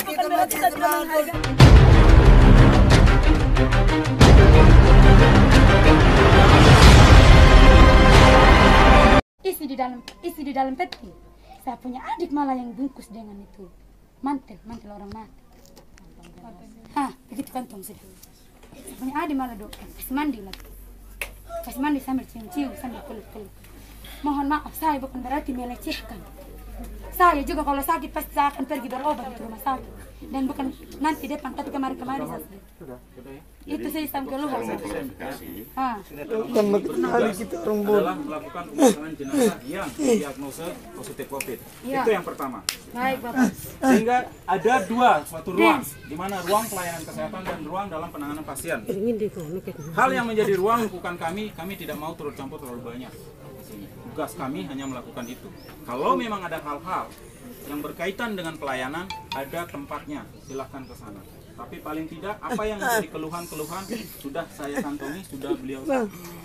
bukan berarti saya tidak menghargai. Isi di dalam peti. Saya punya adik malah yang bungkus dengan itu mantel orang mati. Begitu kantong sedih. Saya punya adik malah dokter kasih mandi lagi. Kasih mandi sambil cium-cium sambil peluk-peluk. Mohon maaf, saya bukan berarti melecehkan. Saya juga kalau sakit pasti saya akan pergi berobat di rumah sakit. Dan bukan nanti depan, tapi kemarin-kemarin saya sudah. Itu saya sampai keluar. Karena kita adalah melakukan pemeriksaan jenazah yang diagnosa positif COVID. Ya. Itu yang pertama. Baik, Bapak. Sehingga ada suatu ruang, di mana ruang pelayanan kesehatan dan ruang dalam penanganan pasien. Hal yang menjadi ruang bukan kami tidak mau turut campur terlalu banyak. Tugas kami hanya melakukan itu. Kalau memang ada hal-hal yang berkaitan dengan pelayanan, ada tempatnya, silahkan ke sana. Tapi paling tidak, apa yang menjadi keluhan-keluhan sudah saya kantongi, sudah beliau,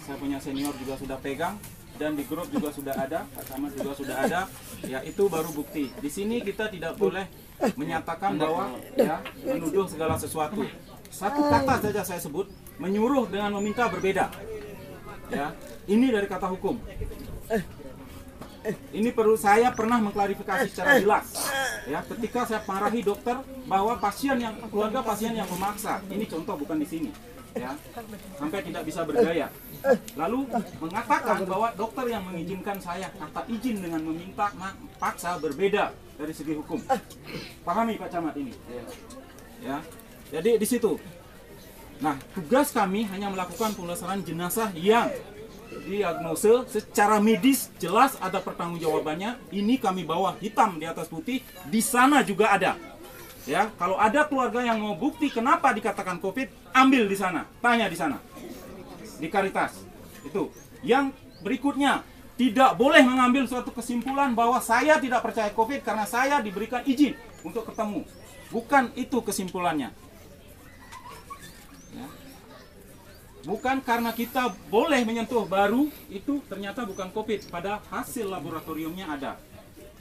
saya punya senior juga sudah pegang, dan di grup juga sudah ada, Pak Camat juga sudah ada, ya itu baru bukti. Di sini kita tidak boleh menyatakan bahwa ya menuduh segala sesuatu. Satu kata saja saya sebut, menyuruh dengan meminta berbeda. Ya, ini dari kata hukum. Ini perlu saya pernah mengklarifikasi secara jelas. Ya, ketika saya marahi dokter bahwa keluarga pasien yang memaksa, ini contoh bukan di sini. Ya, sampai tidak bisa berdaya. Lalu mengatakan bahwa dokter yang mengizinkan saya, kata izin dengan meminta paksa berbeda dari segi hukum. Pahami Pak Camat ini. Ya, jadi di situ. Nah, tugas kami hanya melakukan pemulasaran jenazah yang diagnosa secara medis jelas ada pertanggungjawabannya. Ini kami bawa hitam di atas putih, di sana juga ada. Ya, kalau ada keluarga yang mau bukti kenapa dikatakan COVID, ambil di sana, tanya di sana, di Caritas. Itu. Yang berikutnya, tidak boleh mengambil suatu kesimpulan bahwa saya tidak percaya COVID karena saya diberikan izin untuk ketemu. Bukan itu kesimpulannya. Ya. Bukan karena kita boleh menyentuh baru, itu ternyata bukan COVID, pada hasil laboratoriumnya ada.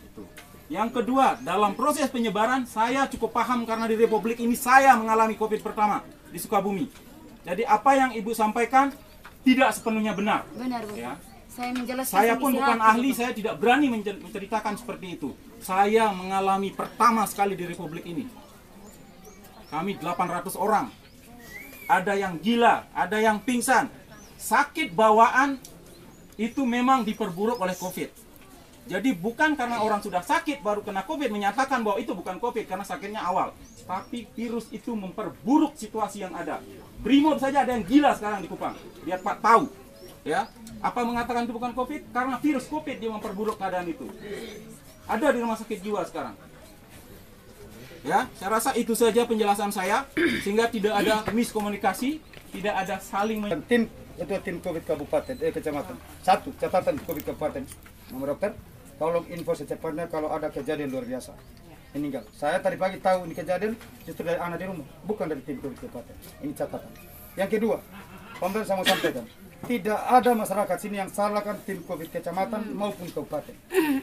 Itu. Yang kedua, dalam proses penyebaran, saya cukup paham karena di Republik ini saya mengalami COVID pertama di Sukabumi. Jadi apa yang Ibu sampaikan tidak sepenuhnya benar. Benar, Bu. Ya. Saya menjelaskan. Saya pun bukan ahli, saya tidak berani menceritakan seperti itu. Saya mengalami pertama sekali di Republik ini. Kami 800 orang. Ada yang gila, ada yang pingsan. Sakit bawaan itu memang diperburuk oleh COVID. Jadi bukan karena orang sudah sakit baru kena COVID menyatakan bahwa itu bukan COVID karena sakitnya awal. Tapi virus itu memperburuk situasi yang ada. Brimob saja ada yang gila sekarang di Kupang. Biar Pak tahu. Ya, apa mengatakan itu bukan COVID? Karena virus COVID dia memperburuk keadaan itu. Ada di rumah sakit jiwa sekarang. Ya, saya rasa itu saja penjelasan saya sehingga tidak ada miskomunikasi, tidak ada saling tim COVID kabupaten kecamatan. Satu, catatan COVID kabupaten. Nomor dokter, tolong info secepatnya kalau ada kejadian luar biasa. Meninggal. Saya tadi pagi tahu ini kejadian justru dari anak di rumah, bukan dari tim COVID kabupaten. Ini catatan. Yang kedua, pemerintah mau sampaikan, tidak ada masyarakat sini yang salahkan tim COVID kecamatan maupun kabupaten.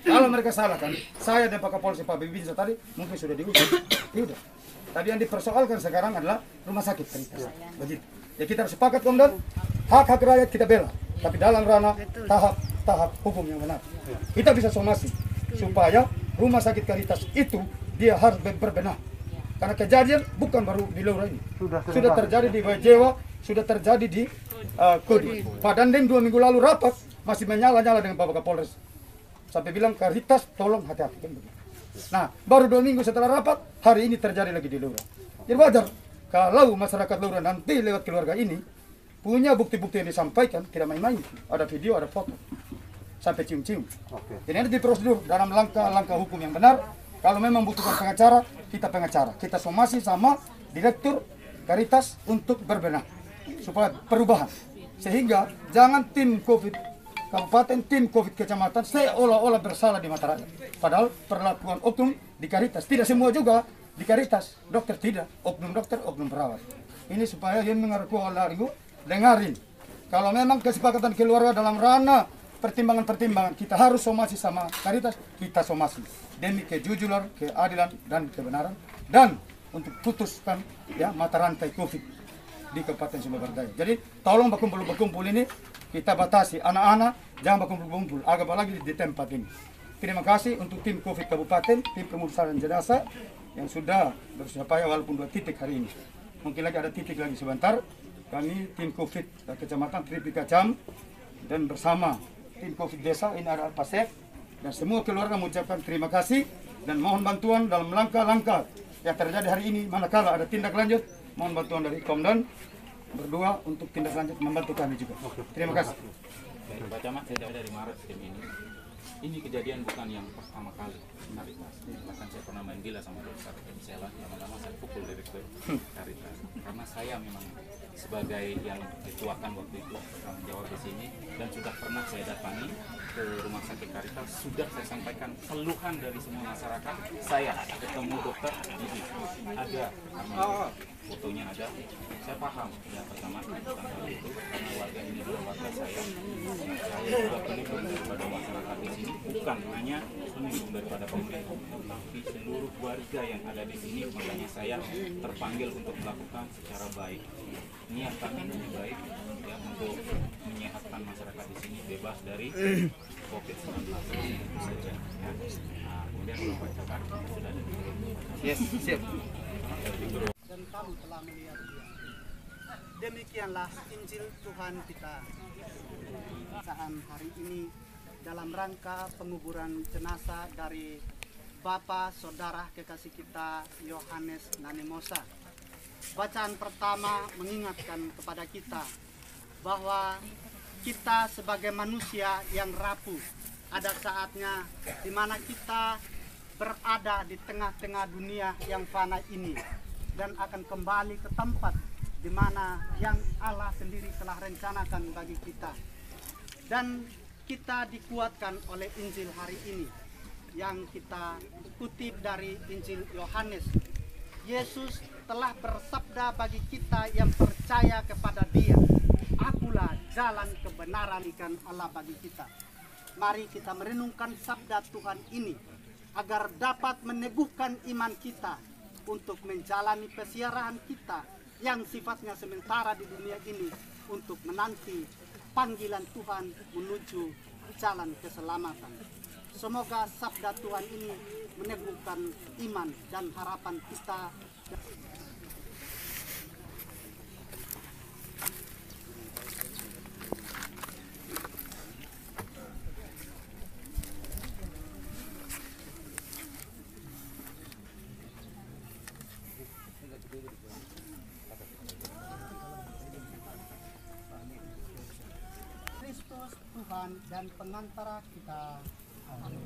Kalau mereka salahkan, saya dan Pak Kapolres Pak Bibinsa tadi mungkin sudah diusir. Tidak. Tadi yang dipersoalkan sekarang adalah rumah sakit Caritas. Begitu. Ya kita harus sepakat Komandan, hak-hak rakyat kita bela, tapi dalam ranah tahap hukum yang benar. Kita bisa somasi supaya rumah sakit Caritas itu dia harus berbenah. Karena kejadian bukan baru di Laura ini. Sudah terjadi di Bajewa, sudah terjadi di Kodi. Pak Dandeng 2 minggu lalu rapat masih menyala-nyala dengan Bapak Kapolres. Sampai bilang Caritas tolong hati-hati. Nah, baru 2 minggu setelah rapat, hari ini terjadi lagi di Laura. Jadi wajar kalau masyarakat Laura nanti lewat keluarga ini punya bukti-bukti yang disampaikan, tidak main-main. Ada video, ada foto. Sampai cium-cium. Jadi ini prosedur dalam langkah-langkah hukum yang benar. Kalau memang butuhkan pengacara, kita pengacara. Kita somasi sama Direktur Caritas untuk berbenah. Supaya perubahan. Sehingga jangan tim COVID kabupaten, tim COVID kecamatan seolah-olah bersalah di mata rakyat. Padahal perlakuan oknum di Caritas. Tidak semua juga di Caritas. Dokter tidak. Oknum dokter, oknum perawat. Ini supaya yang mengaku oleh dengarin. Kalau memang kesepakatan keluarga dalam ranah pertimbangan-pertimbangan kita harus somasi sama Caritas, kita somasi demi kejujuran, keadilan dan kebenaran dan untuk putuskan ya mata rantai COVID di Kabupaten Sumba Barat Daya. Jadi tolong berkumpul ini kita batasi anak-anak jangan berkumpul, apalagi di tempat ini. Terima kasih untuk tim COVID Kabupaten, tim pemulasaran jenazah yang sudah berusaha payah walaupun 2 titik hari ini. Mungkin lagi ada titik lagi sebentar. Kami tim COVID Kecamatan Tripika Cam dan bersama tim COVID Desa ini ada Pasek dan semua keluarga mengucapkan terima kasih dan mohon bantuan dalam langkah-langkah yang terjadi hari ini. Manakala ada tindak lanjut, mohon bantuan dari Komdan berdua untuk tindak lanjut membantu kami juga. Terima kasih. Pak Camat, saya dari Maret tim ini. Ini kejadian bukan yang pertama kali Caritas. Bahkan saya pernah main gila sama dokter Sheila, yang lama saya pukul direktur Caritas. Karena saya memang sebagai yang dituakan waktu itu tanggung jawab di sini dan sudah pernah saya datangi ke rumah sakit Caritas, sudah saya sampaikan keluhan dari semua masyarakat. Saya ketemu dokter Didi, ada fotonya ada. Saya paham yang pertama tentang hal itu karena warga ini adalah warga saya juga pelindung daripada masyarakat di sini, bukan hanya pelindung daripada pemerintah, tapi seluruh warga yang ada di sini. Makanya saya terpanggil untuk melakukan secara baik. Niat kami ini baik ya untuk menyehatkan masyarakat di sini bebas dari COVID-19 itu saja. Ya. Nah, kemudian kalau Pak Camat sudah ada Yes, siap. Dan kamu telah melihat dia. Demikianlah Injil Tuhan kita. Saat hari ini dalam rangka penguburan jenazah dari Bapak Saudara kekasih kita Yohanes Nanemosa. Bacaan pertama mengingatkan kepada kita bahwa kita sebagai manusia yang rapuh, ada saatnya di mana kita berada di tengah-tengah dunia yang fana ini dan akan kembali ke tempat di mana yang Allah sendiri telah rencanakan bagi kita. Dan kita dikuatkan oleh Injil hari ini yang kita kutip dari Injil Yohanes. Yesus telah bersabda bagi kita yang percaya kepada Dia, "Akulah jalan kebenaran ikan Allah bagi kita." Mari kita merenungkan sabda Tuhan ini agar dapat meneguhkan iman kita untuk menjalani pesiaraan kita yang sifatnya sementara di dunia ini untuk menanti panggilan Tuhan menuju jalan keselamatan. Semoga sabda Tuhan ini meneguhkan iman dan harapan kita. Kristus Tuhan dan pengantara kita. Amin.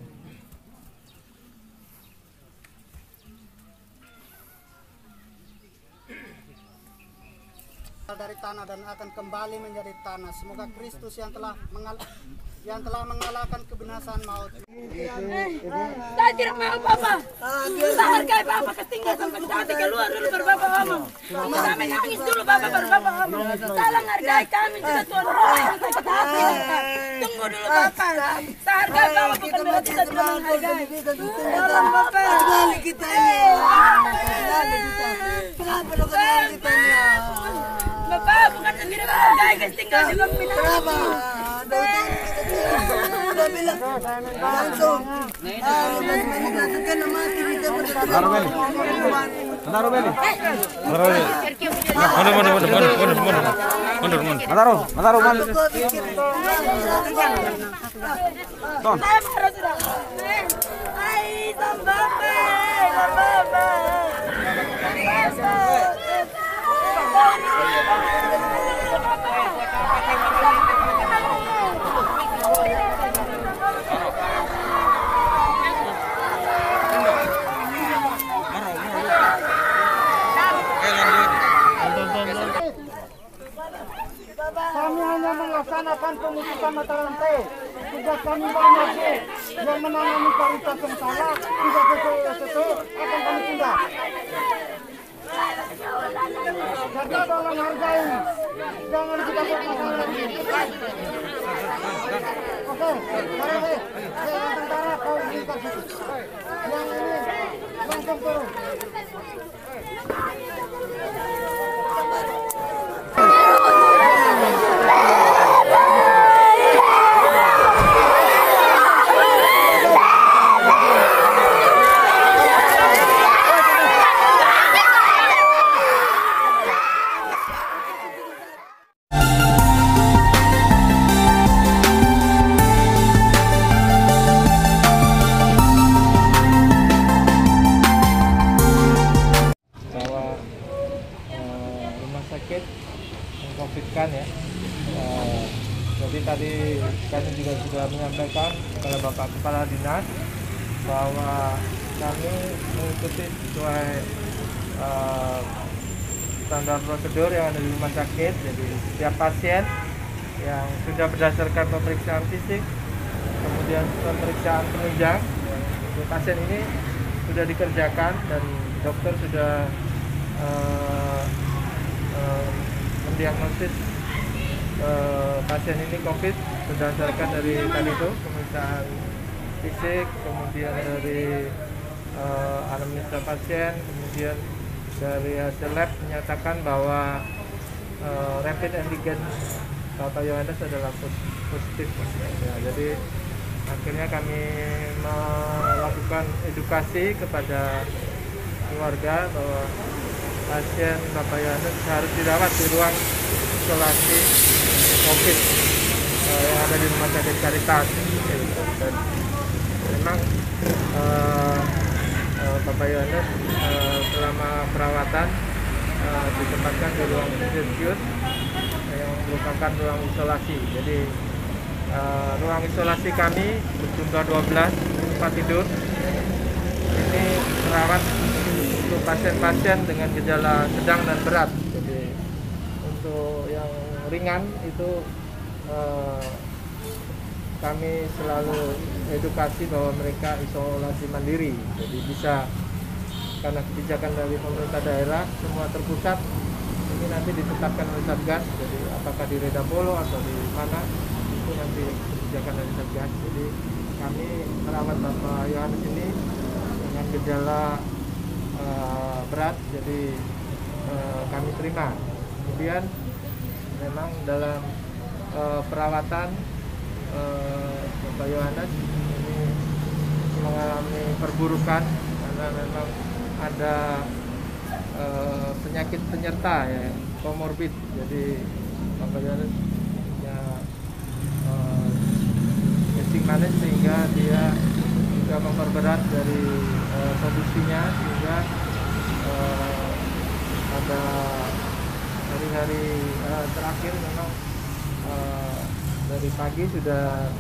Dari tanah dan akan kembali menjadi tanah. Semoga Kristus yang telah mengalahkan kebinasaan maut. Saya tidak mau Bapak. Saya hargai Bapak ketinggalan sampai nanti keluar dulu baru Bapak ngomong. Kami nangis dulu Bapak baru Bapak ngomong. Tolong hargai kami juga Tuhan. Tunggu dulu Bapak. Saya hargai Bapak bukan berarti kita tidak menghargai. Tolong Bapak. Hargai kita ini. Kenapa lo kenal kita ini? Bapak bukan sendiri menghargai ketinggalan juga kebinasaan. Kenapa? Udah bilang langsung kami hanya melaksanakan pemutusan mata rantai. Tugas kami banyak yang menangani Caritas yang salah, tidak sesuai SOP akan kami tindak. Serta tolong hargai, jangan kita buat masalah lagi. Oke, mari yang tentara kau berikan situ. Yang ini langsung turun. dilakukan ya. Jadi tadi kami juga sudah menyampaikan kepada Bapak Kepala Dinas bahwa kami mengikuti sesuai standar prosedur yang ada di rumah sakit. Jadi setiap pasien yang sudah berdasarkan pemeriksaan fisik, kemudian pemeriksaan penunjang, untuk pasien ini sudah dikerjakan dan dokter sudah mendiagnosis pasien ini COVID berdasarkan dari tadi itu pemeriksaan fisik, kemudian dari anamnesa pasien, kemudian dari hasil lab menyatakan bahwa rapid antigen Bapak Yohanes adalah positif. Ya, jadi akhirnya kami melakukan edukasi kepada keluarga bahwa pasien Bapak Yohanes harus dirawat di ruang isolasi COVID yang ada di Rumah Sakit Caritas. Dan memang Bapak Yohanes selama perawatan ditempatkan di ruang infeksius yang merupakan ruang isolasi. Jadi ruang isolasi kami berjumlah 12 tempat tidur. Ini merawat untuk pasien-pasien dengan gejala sedang dan berat. Jadi untuk yang ringan itu kami selalu edukasi bahwa mereka isolasi mandiri. Jadi bisa, karena kebijakan dari pemerintah daerah semua terpusat, ini nanti ditetapkan oleh Satgas. Jadi apakah di Redapolo atau di mana itu nanti kebijakan dari Satgas. Jadi kami merawat Bapak Yohanes ini dengan gejala berat, jadi kami terima. Kemudian memang dalam perawatan Bapak Yohanes ini mengalami perburukan karena memang ada penyakit penyerta ya, komorbid. Jadi Bapak Yohanes punya kencing manis sehingga dia juga memperberat dari kondisinya, sehingga pada hari-hari terakhir memang dari pagi sudah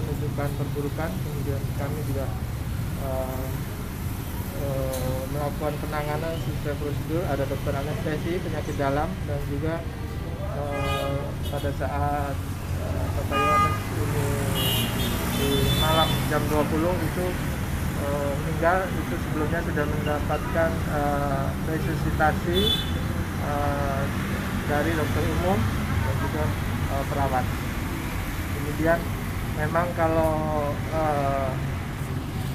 menunjukkan perburukan. Kemudian kami juga melakukan penanganan sesuai prosedur, ada dokter anestesi penyakit dalam, dan juga pada saat Bapak Yohanes ini di malam jam 20 itu meninggal, itu sebelumnya sudah mendapatkan resusitasi dari dokter umum dan juga perawat. Kemudian memang kalau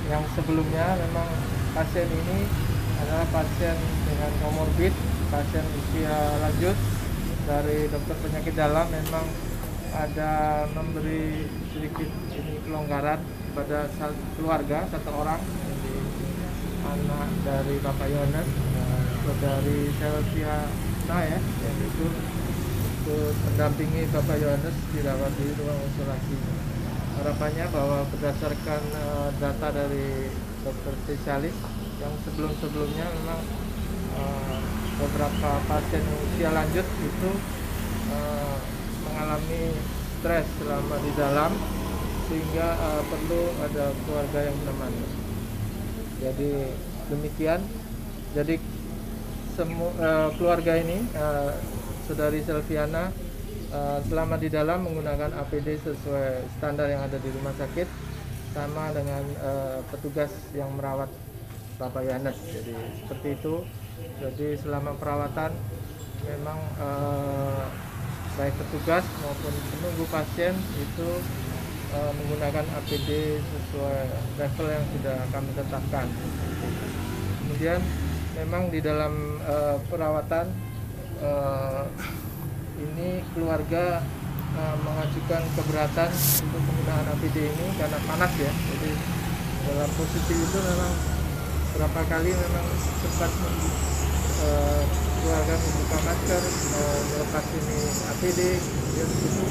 yang sebelumnya memang pasien ini adalah pasien dengan komorbid, pasien usia lanjut. Dari dokter penyakit dalam memang ada memberi sedikit kelonggaran kepada keluarga satu orang, jadi anak dari Bapak Yohanes, saudari Selviana ya, yang itu mendampingi Bapak Yohanes dirawat di ruang isolasi. Harapannya bahwa berdasarkan data dari dokter spesialis yang sebelum-sebelumnya memang beberapa pasien usia lanjut itu mengalami stres selama di dalam, sehingga perlu ada keluarga yang menemani. Jadi demikian. Jadi keluarga ini, saudari Selviana, selama di dalam menggunakan APD sesuai standar yang ada di rumah sakit, sama dengan petugas yang merawat Bapak Yohanes. Jadi seperti itu. Jadi selama perawatan memang baik petugas maupun penunggu pasien itu menggunakan APD sesuai level yang sudah kami tetapkan. Kemudian memang di dalam perawatan ini keluarga mengajukan keberatan untuk penggunaan APD ini karena panas ya. Jadi dalam posisi itu memang berapa kali memang sempat keluarga membuka masker, melepas ini APD, kemudian itu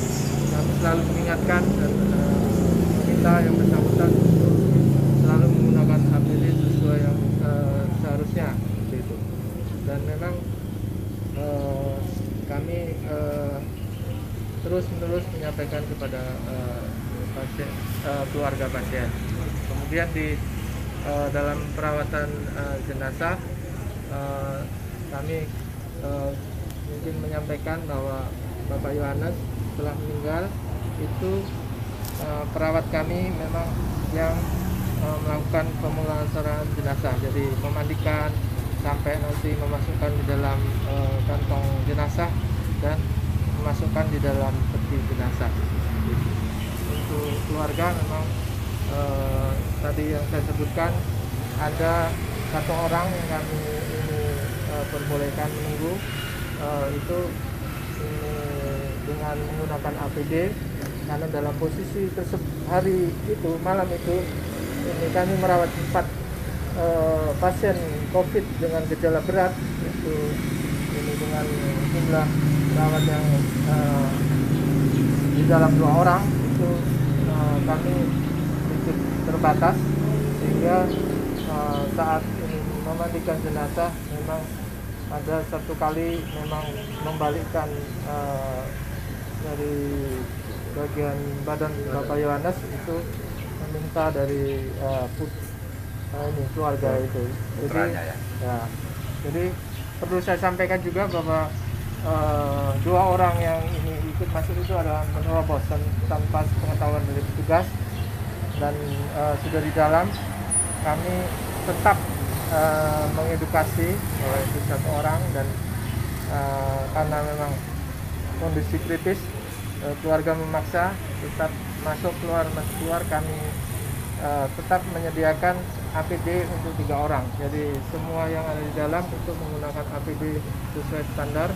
kami selalu mengingatkan dan meminta yang bersangkutan untuk selalu menggunakan APD sesuai yang seharusnya, seperti itu. Dan memang kami terus-menerus menyampaikan kepada keluarga pasien. Kemudian di dalam perawatan jenazah kami mungkin menyampaikan bahwa Bapak Yohanes setelah meninggal itu perawat kami memang yang melakukan pemulasaran jenazah, jadi memandikan sampai nanti memasukkan di dalam kantong jenazah dan memasukkan di dalam peti jenazah. Untuk keluarga memang tadi yang saya sebutkan ada satu orang yang kami ini perbolehkan menunggu itu dengan menggunakan APD, karena dalam posisi hari itu malam itu ini kami merawat 4 pasien COVID dengan gejala berat, itu ini dengan jumlah perawat yang di dalam 2 orang itu kami sedikit terbatas, sehingga saat ini memandikan jenazah memang ada satu kali memang membalikkan dari bagian badan Bapak Yohanes itu meminta dari ini keluarga itu. Jadi, jadi perlu saya sampaikan juga bahwa 2 orang yang ini ikut masuk itu adalah menerobos tanpa pengetahuan dari petugas, dan sudah di dalam kami tetap mengedukasi oleh itu 1 orang, dan karena memang kondisi kritis keluarga memaksa tetap masuk keluar kami tetap menyediakan APD untuk 3 orang. Jadi semua yang ada di dalam untuk menggunakan APD sesuai standar